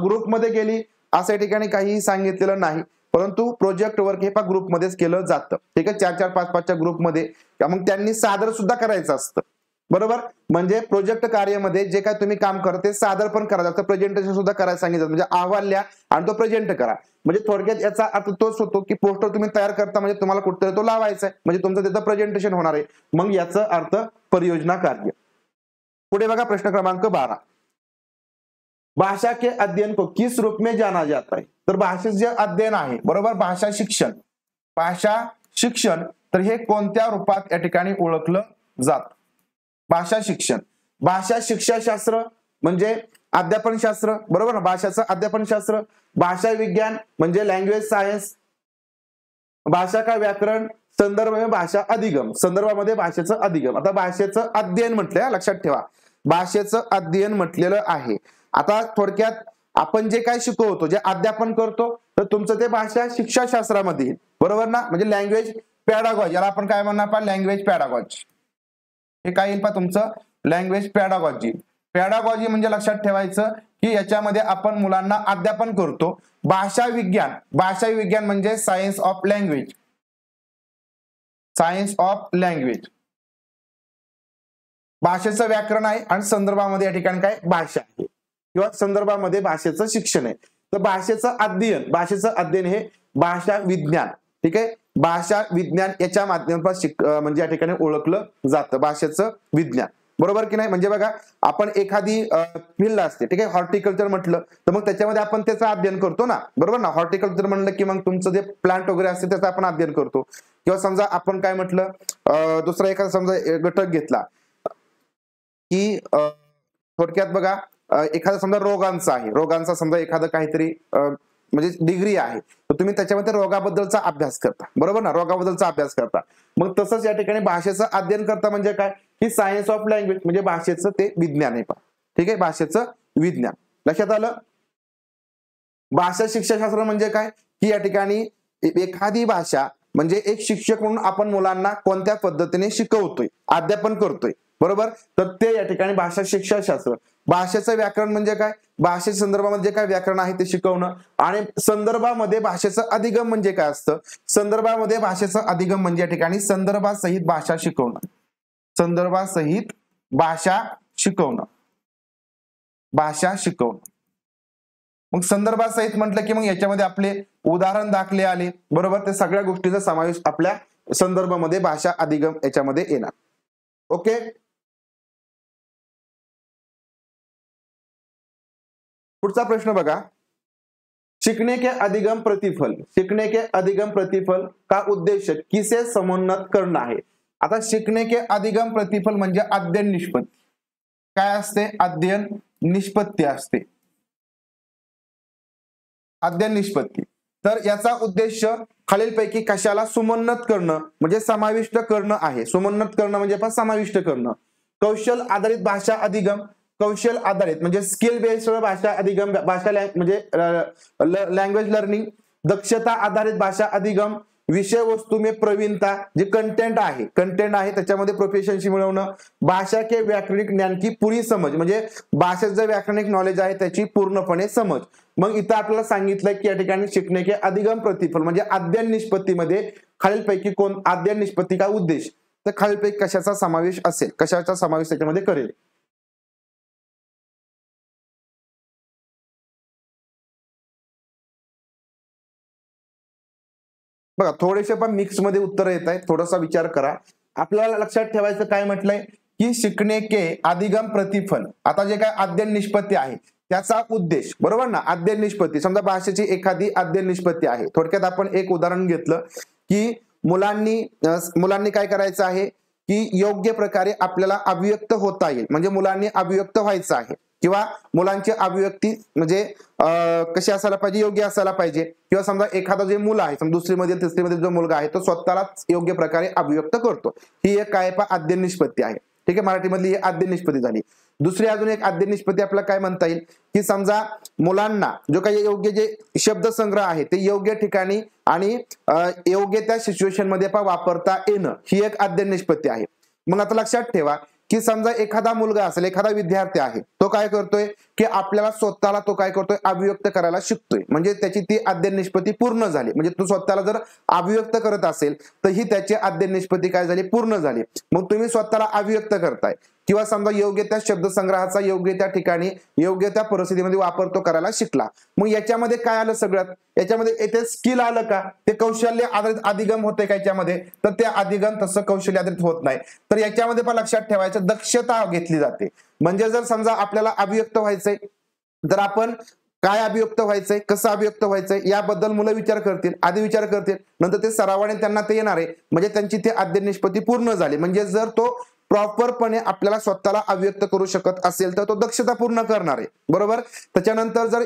ग्रुपमध्ये गेली, असं या ठिकाणी काही सांगितलेलं नाही, परंतु प्रोजेक्ट वर्क हे ग्रुपमध्येच केलं जातं. ठीक आहे, 4-4, 5-5च्या ग्रुपमध्ये. मग त्यांनी सादर सुद्धा करायचं असतं, बरोबर. म्हणजे प्रोजेक्ट कार्यामध्ये जे काय तुम्ही काम करता ते सादर पण करायचं असतं, प्रेझेंटेशन सुद्धा करायला सांगितलं. म्हणजे अहवाल लिहा आणि तो प्रेझेंट करा. म्हणजे थोडक्यात याचा अर्थ तोच होतो की पोस्टर तुम्ही तयार करता म्हणजे तुम्हाला कुठेतरी तो लावायचा आहे, म्हणजे तुमचं त्याचं प्रेझेंटेशन होणार आहे. मग याचा अर्थ परियोजना कार्य. पुढे बघा प्रश्न क्रमांक 12, भाषा के अध्ययन को किस रूप में जाना जाता है. तर भाषेचे जे अध्ययन आहे, बरोबर, भाषा शिक्षण, तर हे कोणत्या रूपात या ठिकाणी ओळखलं जातं. भाषा शिक्षण, भाषा शिक्षाशास्त्र म्हणजे अध्यापनशास्त्र, बरोबर ना. भाषाचं अध्यापनशास्त्र, भाषा विज्ञान म्हणजे लँग्वेज सायन्स, भाषा का व्याकरण, संदर्भ में भाषा अधिगम, संदर्भामध्ये भाषेचं अधिगम. आता भाषेचं अध्ययन म्हटलंय, लक्षात ठेवा, भाषेचं अध्ययन म्हटलेलं आहे. आता थोडक्यात आपण जे काय शिकवतो, जे अध्यापन करतो, तर तुमचं ते भाषा शिक्षाशास्त्रामध्ये, बरोबर ना. म्हणजे लँग्वेज पॅडागॉजी, याला आपण काय म्हणणार, लँग्वेज पॅडागॉजी. हे काय येईल तुमचं, लँग्वेज पॅडागॉजी. पॅडागॉजी म्हणजे लक्षात ठेवायचं की याच्यामध्ये आपण मुलांना अध्यापन करतो. भाषा विज्ञान म्हणजे सायन्स ऑफ लँग्वेज, भाषेचं व्याकरण आहे आणि संदर्भामध्ये या ठिकाणी काय भाषा आहे किंवा संदर्भामध्ये भाषेचं शिक्षण आहे. तर भाषेचं अध्ययन हे भाषा विज्ञान. ठीक आहे, भाषा विज्ञान याच्या माध्यमातून म्हणजे या ठिकाणी ओळखलं जातं भाषेचं विज्ञान, बरोबर की नाही. म्हणजे बघा आपण एखादी फील्ड असते, ठीक आहे, हॉर्टिकल्चर म्हटलं तर मग त्याच्यामध्ये आपण त्याचं अध्ययन करतो ना, बरोबर ना. हॉर्टिकल्चर म्हणलं की मग तुमचं जे प्लांट वगैरे असते त्याचं आपण अध्ययन करतो. किंवा समजा आपण काय म्हटलं, दुसरा एखादा समजा घटक घेतला की थोडक्यात बघा एखादा समजा रोगांचा समजा एखादं काहीतरी म्हणजे डिग्री आहे, तर तुम्ही त्याच्यामध्ये रोगाबद्दलचा अभ्यास करता, बरोबर ना, रोगाबद्दलचा अभ्यास करता. मग तसंच या ठिकाणी भाषेचं अध्ययन करता म्हणजे काय, की सायन्स ऑफ लँग्वेज म्हणजे भाषेचं ते विज्ञान आहे. ठीक आहे, भाषेचं विज्ञान. लक्षात आलं. भाषा शिक्षाशास्त्र म्हणजे काय, की या ठिकाणी एखादी भाषा म्हणजे एक शिक्षक म्हणून आपण मुलांना कोणत्या पद्धतीने शिकवतोय, अध्यापन करतोय, बरोबर, तर ते या ठिकाणी भाषा शिक्षाशास्त्र. भाषेचं व्याकरण म्हणजे काय, भाषेच्या संदर्भामध्ये काय व्याकरण आहे ते शिकवणं. आणि संदर्भामध्ये भाषेचं अधिगम म्हणजे काय असतं, संदर्भामध्ये भाषेचं अधिगम म्हणजे या ठिकाणी संदर्भासहित भाषा शिकवणं, संदर्भासहित भाषा शिकवणं, भाषा शिकवणं. मग संदर्भासहित म्हटलं की मग याच्यामध्ये आपले उदाहरण दाखले आले, बरोबर, ते सगळ्या गोष्टीचा समावेश आपल्या संदर्भामध्ये भाषा अधिगम याच्यामध्ये येणार. ओके. पुढचा प्रश्न बघा, सीखने के अधिगम प्रतिफल, सीखने के अधिगम प्रतिफल का उद्देश्य किसे समुन्नत करना है. आता सीखने के अधिगम प्रतिफल म्हणजे अध्ययन निष्पत्ती. काय असते, अध्ययन निष्पत्ती असते, अध्ययन निष्पत्ती. तर याचा उद्देश खालीलपैकी कशाला समुन्नत करणं म्हणजे समाविष्ट करणं आहे. समुन्नत करणं म्हणजे पण समाविष्ट करणं. कौशल आधारित भाषा अधिगम, कौशल आधारित म्हणजे स्किल बेस्ड भाषा अधिगम, भाषा म्हणजे लँग्वेज लर्निंग. दक्षता आधारित भाषा अधिगम, विषय वस्तू में प्रवीणता, जे कंटेंट आहे, कंटेंट आहे त्याच्यामध्ये प्रोफिशियन्सी मिळवणं. भाषा के व्याकरणिक ज्ञान की पुरी समज म्हणजे भाषेचं व्याकरणिक नॉलेज आहे त्याची पूर्णपणे समज. मग इथं आपल्याला सांगितलंय की या ठिकाणी शिकणे के अधिगम प्रतिफल म्हणजे अध्ययन निष्पत्तीमध्ये खालीलपैकी कोण, अध्ययन निष्पत्ती का उद्देश, तर खालीलपैकी कशाचा समावेश असेल, कशाचा समावेश त्याच्यामध्ये करेल. बघा थोडेसे पण मिक्स मध्ये उत्तर येत आहेत, थोडासा विचार करा. आपल्याला लक्षात ठेवायचं काय म्हटलंय की शिकणे के अधिगम प्रतिफल, आता जे काय अध्ययन निष्पत्ती आहे त्याचा उद्देश, बरोबर ना, अध्ययन निष्पत्ती. समजा भाषेची एखादी अध्ययन निष्पत्ती आहे. थोडक्यात आपण एक उदाहरण घेतलं की मुलांनी काय करायचं आहे की योग्य प्रकारे आपल्याला अभिव्यक्त होता येईल, म्हणजे मुलांनी अभिव्यक्त व्हायचं आहे, किंवा मुलांची अभिव्यक्ती म्हणजे कशी असायला पाहिजे, योग्य असायला पाहिजे. किंवा समजा एखादा जे मुलं आहे, समजा दुसरीमध्ये तिसरीमध्ये जो मुलगा आहे तो स्वतःलाच योग्य प्रकारे अभिव्यक्त करतो, ही एक काय अध्ययन निष्पत्ती आहे. ठीक आहे, मराठीमधली ही अध्ययन निष्पत्ती झाली. दुसरी अजून एक अध्ययन निष्पत्ती आपल्याला काय म्हणता येईल की समजा मुलांना जो काही योग्य जे शब्दसंग्रह आहे ते योग्य ठिकाणी आणि योग्य त्या सिच्युएशन मध्ये वापरता येणं, ही एक अध्ययन निष्पत्ती आहे. मग आता लक्षात ठेवा की समजा एखादा मुलगा असेल, एखादा विद्यार्थी आहे, तो काय करतोय की आपल्याला स्वतःला तो काय करतोय, अभिव्यक्त करायला शिकतोय, म्हणजे त्याची ती अध्ययन निष्पत्ती पूर्ण झाली. म्हणजे तो स्वतःला जर अभिव्यक्त करत असेल तर ही त्याची अध्ययन निष्पत्ती काय झाली, पूर्ण झाली. मग तुम्ही स्वतःला अभिव्यक्त करताय किंवा समजा योग्य त्या शब्दसंग्रहाचा योग्य त्या ठिकाणी योग्य त्या परिस्थितीमध्ये वापर तो करायला शिकला. मग याच्यामध्ये काय आलं, सगळ्यात याच्यामध्ये येथे स्किल आलं का, ते कौशल्य आधारित अधिगम होते का याच्यामध्ये, तर ते अधिगम तसं कौशल्य आधारित होत नाही. तर याच्यामध्ये पण लक्षात ठेवायचं दक्षता घेतली जाते. म्हणजे जर समजा आपल्याला अभिव्यक्त व्हायचंय तर आपण काय अभिव्यक्त व्हायचंय, कसं अभिव्यक्त व्हायचंय याबद्दल मुलं विचार करतील, आधी विचार करतील, नंतर ते सरावाने त्यांना ते येणार आहे, म्हणजे त्यांची ती अध्ययन निष्पत्ती पूर्ण झाली. म्हणजे जर तो प्रॉपरपणे आपल्याला स्वतःला अभिव्यक्त करू शकत असेल तर तो दक्षता पूर्ण करणार आहे, बरोबर. त्याच्यानंतर जर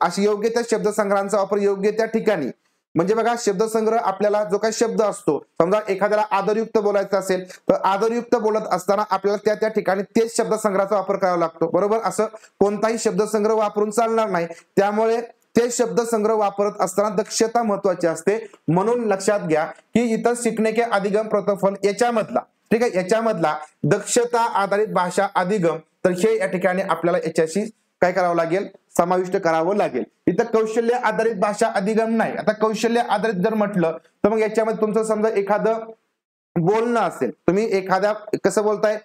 अशी योग्य त्या शब्दसंग्रहांचा वापर योग्य त्या ठिकाणी, म्हणजे बघा शब्दसंग्रह आपल्याला जो काही शब्द असतो, समजा एखाद्याला आदरयुक्त बोलायचं असेल तर आदरयुक्त बोलत असताना आपल्याला त्या ठिकाणी तेच शब्दसंग्रहाचा वापर करावा लागतो, बरोबर. असं कोणताही शब्दसंग्रह वापरून चालणार नाही. त्यामुळे ते शब्दसंग्रह वापरत असताना दक्षता महत्वाची असते. म्हणून लक्षात घ्या की इतर शिकणे के अधिगम प्रतिफल याच्यामधला, ठीक आहे, याच्यामधला दक्षता आधारित भाषा अधिगम, तर हे या ठिकाणी आपल्याला याच्याशी काय करावं लागेल, समाविष्ट करावं लागेल. इथं कौशल्य आधारित भाषा अधिगम नाही. आता कौशल्य आधारित जर म्हटलं तर मग याच्यामध्ये तुमचं समजा एखादं बोलणं असेल, तुम्ही एखाद्या कसं बोलताय,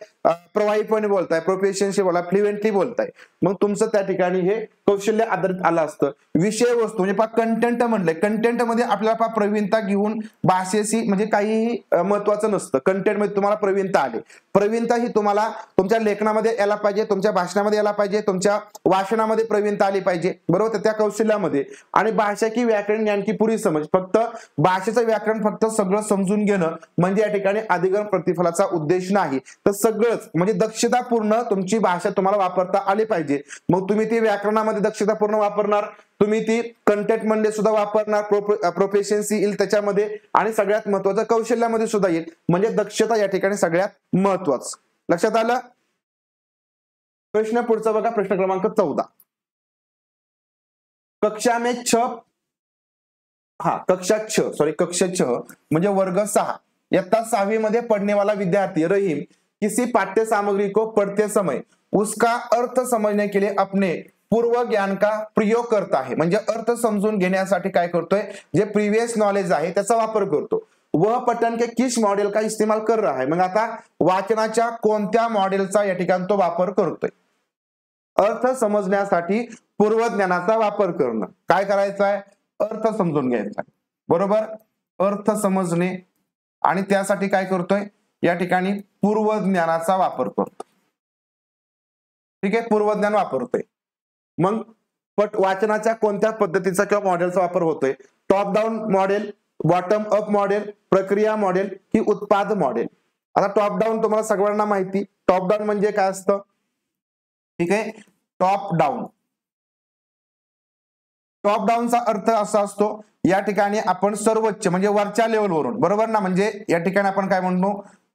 प्रवाहीपणे बोलताय, प्रोफिशियन्सी बोला, फ्लुएंटली बोलताय, मग तुमचं त्या ठिकाणी हे कौशल्य आधारित आलं असतं. विषय वस्तू म्हणजे कंटेंट म्हणलंय, कंटेंट मध्ये आपल्याला प्रवीणता घेऊन भाषेशी म्हणजे काहीही महत्वाचं नसतं. कंटेंट मध्ये तुम्हाला प्रवीणता आली, प्रवीणता ही तुम्हाला तुमच्या लेखनामध्ये यायला पाहिजे, तुमच्या भाषणामध्ये यायला पाहिजे, तुमच्या वाचनामध्ये प्रवीणता आली पाहिजे, बरोबर, त्या कौशल्यामध्ये. आणि भाषा की व्याकरण ज्ञान की पुरी समज, फक्त भाषेचं व्याकरण फक्त सगळं समजून घेणं म्हणजे या ठिकाणी अधिगम प्रतिफलाचा उद्देश नाही. तर सगळं तरच म्हणजे दक्षतापूर्ण तुमची भाषा तुम्हाला वापरता आली पाहिजे. मग तुम्ही ती व्याकरणामध्ये दक्षतापूर्ण वापरणार, तुम्ही ती कंटेंट मध्ये सुद्धा वापरणार, प्रोफिशियन्सी येईल त्याच्यामध्ये, आणि सगळ्यात महत्वाचं कौशल्यामध्ये सुद्धा येईल. म्हणजे दक्षता या ठिकाणी सगळ्यात महत्वाचं. लक्षात आलं? प्रश्न पुढचा बघा, प्रश्न क्रमांक 14. कक्षा में कक्षा 6 म्हणजे वर्ग 6 इयत्ता 6वीं मध्ये पढ़ने वाला विद्यार्थी रहीम किसी पाठ्य सामग्री को पढ़ते समय उसका अर्थ समझने के लिए अपने पूर्व ज्ञान का प्रयोग करता है. म्हणजे अर्थ समजून घेण्यासाठी काय करतोय, जे प्रीवियस नॉलेज आहे त्याचा वापर करतो. वह पठन के किस मॉडेल का इस्तेमाल कर रहा है. मग आता वाचनाच्या कोणत्या मॉडेलचा या ठिकाणी तो वापर करतोय. अर्थ समजण्यासाठी पूर्वज्ञानाचा वापर करणं. काय करायचं आहे, अर्थ समजून घ्यायचा आहे. बरोबर, अर्थ समजणे, आणि त्यासाठी काय करतोय या ठिकाणी पूर्वज्ञानाचा वापर करतो. ठीक आहे, पूर्वज्ञान वापरतोय. मग वाचनाच्या कोणत्या पद्धतीचा किंवा मॉडेलचा वापर होतोय. Top down model, bottom up model, प्रक्रिया मॉडेल की उत्पाद मॉडेल. आता टॉप डाऊन तुम्हाला सगळ्यांना माहिती, टॉप डाऊन म्हणजे काय असतं. ठीक आहे, टॉप डाऊन, टॉप डाऊनचा अर्थ असा असतो, या ठिकाणी आपण सर्वोच्च म्हणजे वरच्या लेवलवरून, बरोबर ना, म्हणजे या ठिकाणी आपण काय म्हणतो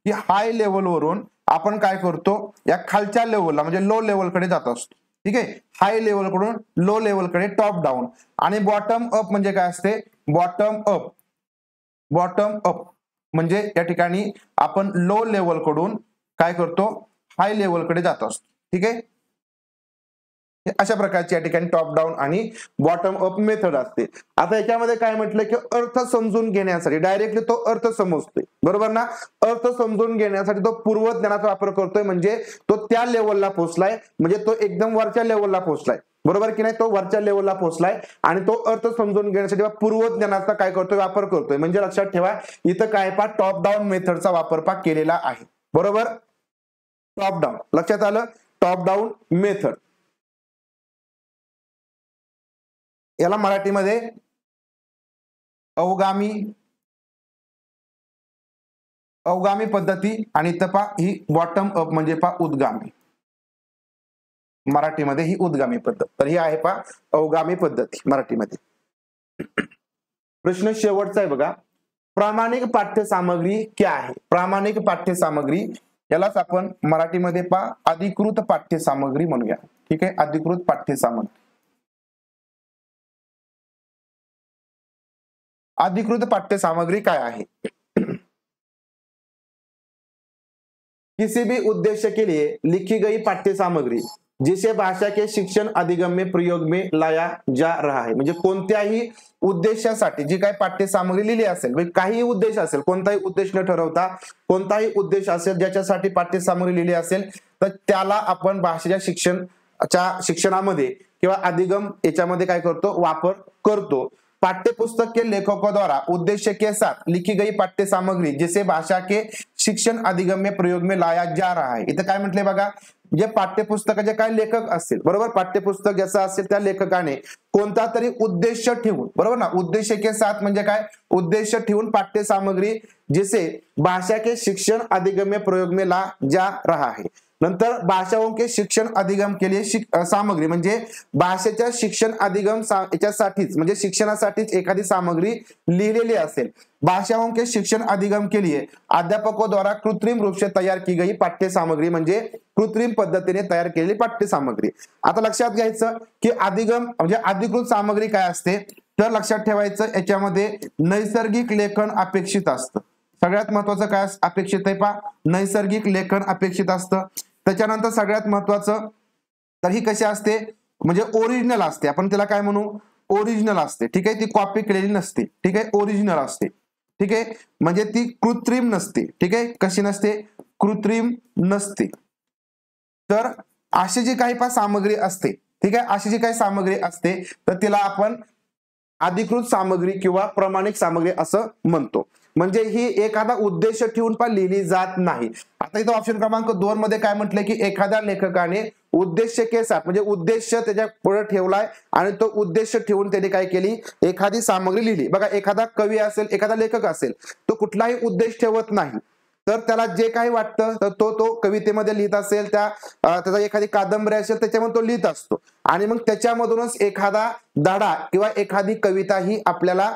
की हाय लेवलवरून आपण काय करतो, या खालच्या लेवलला म्हणजे लो लेवलकडे जात असतो. ठीक आहे, हाय लेवलकडून लो लेवलकडे टॉप डाऊन. आणि बॉटम अप म्हणजे काय असते, बॉटम अप, बॉटम अप म्हणजे या ठिकाणी आपण लो लेवलकडून काय करतो, हाय लेवलकडे जात असतो. ठीक आहे, अशा प्रकारची या ठिकाणी टॉप डाऊन आणि बॉटम अप मेथड असते. आता याच्यामध्ये काय म्हटलं की अर्थ समजून घेण्यासाठी डायरेक्टली तो अर्थ समजतोय, बरोबर ना. अर्थ समजून घेण्यासाठी तो पूर्वज्ञानाचा वापर करतोय, म्हणजे तो त्या लेवलला पोहोचलाय, म्हणजे तो एकदम वरच्या लेवलला पोहोचलाय, बरोबर की नाही. तो वरच्या लेवलला पोहोचलाय आणि तो अर्थ समजून घेण्यासाठी पूर्वज्ञानाचा काय करतोय, वापर करतोय. म्हणजे लक्षात ठेवा, इथं काय पा टॉप डाऊन मेथडचा वापर पा केलेला आहे. बरोबर, टॉप डाऊन, लक्षात आलं, टॉप डाऊन मेथड. याला मराठीमध्ये अवगामी पद्धती, आणि इथं पा ही बॉटम अप म्हणजे पा उद्गामी. मराठीमध्ये ही उद्गामी पद्धत, तर ही आहे पा अवगामी पद्धती मराठीमध्ये. प्रश्न शेवटचा आहे बघा, प्रामाणिक पाठ्य सामग्री क्या आहे. प्रामाणिक पाठ्य सामग्री यालाच आपण मराठीमध्ये पा अधिकृत पाठ्य सामग्री म्हणूया. ठीक आहे, अधिकृत पाठ्य सामग्री. अधिकृत पाठ्य सामग्री काय आहे. किसी भी उद्देश्य के लिए लिखी गई पाठ्य सामग्री जिसे भाषा के शिक्षण अधिगम में प्रयोग में लाया जा रहा है. म्हणजे कोणत्याही उद्देशासाठी जी काय पाठ्य सामग्री लिहिली असेल, म्हणजे काही उद्देश असेल, कोणताही उद्देश न ठरवता कोणताही उद्देश असेल ज्याच्यासाठी पाठ्य सामग्री लिहिली असेल, तर त्याला आपण भाषेच्या शिक्षणामध्ये किंवा अधिगम याच्यामध्ये काय करतो, वापर करतो. पाठ्यपुस्तक के लेखकों द्वारा उद्देश्य के साथ लिखी गई पाठ्य सामग्री जिसे भाषा के शिक्षण अधिगम में प्रयोग में लाया जा रहा है. इथं काय म्हटलंय बघा, जे पाठ्यपुस्तकाचे काय लेखक असतील, बरोबर, पाठ्यपुस्तक ज्याचं असेल त्या लेखकाने कोणता तरी उद्देश ठेवून, बरोबर ना, उद्देश्य के साथ म्हणजे काय, उद्देश ठेवून पाठ्य सामग्री जिसे भाषा के शिक्षण अधिगम में प्रयोग में ला जा रहा है. नंतर भाषाओं के शिक्षण अधिगम के लिए सामग्री म्हणजे भाषेच्या शिक्षण अधिगम याच्यासाठीच म्हणजे शिक्षणासाठीच एखादी सामग्री लिहिलेली असेल. भाषाओं के शिक्षण अधिगम के लिए अध्यापकों द्वारा कृत्रिम रूप से तैयार की गई पाठ्य सामग्री म्हणजे कृत्रिम पद्धतीने तयार केलेली पाठ्य सामग्री. आता लक्षात घ्यायचं की अधिगम म्हणजे अधिकृत सामग्री काय असते, तर लक्षात ठेवायचं याच्यामध्ये नैसर्गिक लेखन अपेक्षित असतं. सगळ्यात महत्वाचं काय अपेक्षित आहे पा, नैसर्गिक लेखन अपेक्षित असतं. त्याच्यानंतर सगळ्यात महत्वाचं तर ही कशी असते, म्हणजे ओरिजिनल असते. आपण त्याला काय म्हणू, ओरिजिनल असते. ठीक आहे, ती कॉपी केलेली नसते. ठीक आहे, ओरिजिनल असते. ठीक आहे, म्हणजे ती कृत्रिम नसते. ठीक आहे, कशी नसते, कृत्रिम नसते. तर अशी जी काही सामग्री असते, ठीक आहे, अशी जी काही सामग्री असते तर तिला आपण अधिकृत सामग्री किंवा प्रमाणिक सामग्री असं म्हणतो. म्हणजे ही एखादा उद्देश ठेवून पण लिहिली जात नाही. आता इथं ऑप्शन क्रमांक 2 मध्ये काय म्हटलंय की एखाद्या लेखकाने उद्देश के साथ म्हणजे उद्देश त्याच्या पुढे ठेवलाय आणि तो उद्देश ठेवून त्याने काय केली, एखादी सामग्री लिहिली. बघा, एखादा कवी असेल, एखादा लेखक असेल, तो कुठलाही उद्देश ठेवत नाही. तर त्याला जे काही वाटतं तर तो कवितेमध्ये लिहित असेल, त्याचा एखादी कादंबरी असेल त्याच्यामध्ये तो लिहित असतो आणि मग त्याच्यामधूनच एखादा धडा किंवा एखादी कविता ही आपल्याला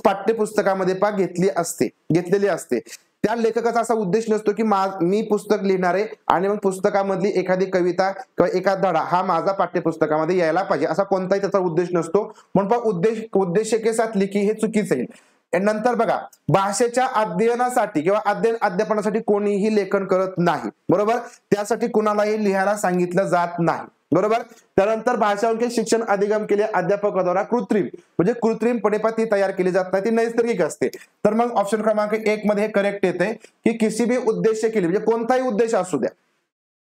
पाठ्यपुस्तकामध्ये घेतलेली असते. त्या लेखकाचा असा उद्देश नसतो की मी पुस्तक लिहिणार आहे आणि मग पुस्तकामधली एखादी कविता किंवा एखादा धडा हा माझा पाठ्यपुस्तकामध्ये यायला पाहिजे, असा कोणताही त्याचा उद्देश नसतो. म्हणून उद्देश्य के साथ लिखी हे चुकीचं आहे. नंतर बघा, भाषेच्या अध्ययनासाठी किंवा अध्यापनासाठी कोणीही लेखन करत नाही, बरोबर. त्यासाठी कुणालाही लिहायला सांगितलं जात नाही, बरोबर. त्यानंतर भाषांचे शिक्षण अधिगम केले अध्यापकाद्वारा म्हणजे कृत्रिमपणे ती तयार केली जात नाही, ती नैसर्गिक असते. तर मग ऑप्शन क्रमांक 1 मध्ये हे करेक्ट येते की किसी भी उद्देश्य के लिए, म्हणजे कोणताही उद्देश असू द्या,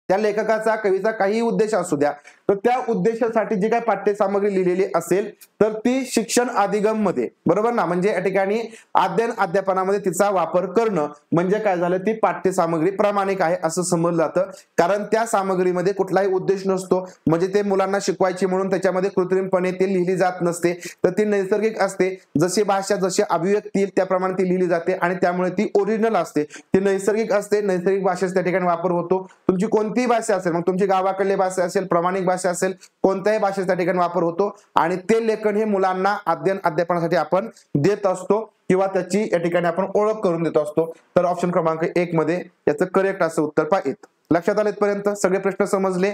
त्या लेखकाचा कवीचा काही उद्देश असू द्या, तर त्या उद्देशासाठी जी काही पाठ्यसामग्री लिहिलेली असेल तर ती शिक्षण अधिगम मध्ये, बरोबर ना, म्हणजे या ठिकाणी अध्यापनामध्ये तिचा वापर करणं म्हणजे काय झालं, ती पाठ्यसामग्री प्रामाणिक आहे असं समजलं जातं. कारण त्या सामग्रीमध्ये कुठलाही उद्देश नसतो, म्हणजे ते मुलांना शिकवायची म्हणून त्याच्यामध्ये कृत्रिमपणे ती लिहिली जात नसते, तर ती नैसर्गिक असते. जशी भाषा जशी अभिव्यक्ती येईल त्याप्रमाणे ती लिहिली जाते आणि त्यामुळे ती ओरिजिनल असते, ती नैसर्गिक असते. नैसर्गिक भाषेचा त्या ठिकाणी वापर होतो. तुमची कोणतीही भाषा असेल, मग तुमची गावाकडली भाषा असेल, प्रामाणिक भाषा असेल, कोणत्याही भाषेचा त्या ठिकाणी वापर होतो आणि ते लेखन हे मुलांना अध्यापनासाठी आपण देत असतो किंवा त्याची या ठिकाणी आपण ओळख करून देत असतो. तर ऑप्शन क्रमांक 1 मध्ये याचं करेक्ट असं उत्तर पाहिजे. लक्षात आले पर्यंत सगळे प्रश्न समजले?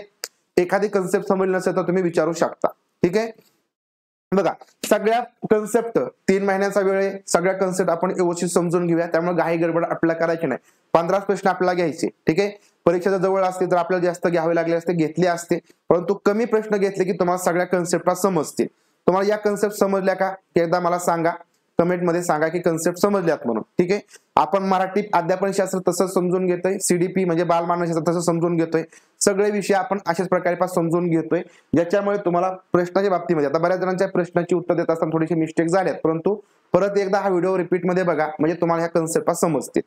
एखादी कन्सेप्ट समजली नसेल तर तुम्ही विचारू शकता, ठीक आहे. बघा, सगळ्या कन्सेप्ट 3 महिन्याचा वेळ आहे, सगळ्या कन्सेप्ट आपण व्यवस्थित समजून घेऊया. त्यामुळे घाई गडबड आपल्याला करायची नाही. 15 प्रश्न आपल्याला घ्यायचे, ठीक आहे. परीक्षेच्या जवळ असते तर आपल्याला जास्त घ्यावे लागले असते, घेतले असते, परंतु कमी प्रश्न घेतले की तुम्हाला सगळ्या कन्सेप्ट समजतील. तुम्हाला या कन्सेप्ट समजल्या का एकदा मला सांगा, कमेंट मध्ये सांगा की कन्सेप्ट समजल्यात म्हणून, ठीक आहे. आपण मराठी अध्यापन शास्त्र तसं समजून घेतोय, सीडीपी म्हणजे बालमानवशास्त्र तसं समजून घेतोय, सगळे विषय आपण अशाच प्रकारे समजून घेतोय, ज्याच्यामुळे तुम्हाला प्रश्नाच्या बाबतीमध्ये आता बऱ्याच जणांच्या प्रश्नाची उत्तर देत असताना थोडीशी मिस्टेक झाल्यात, परंतु परत एकदा हा व्हिडिओ रिपीट मध्ये बघा म्हणजे तुम्हाला ह्या कन्सेप्ट समजतील.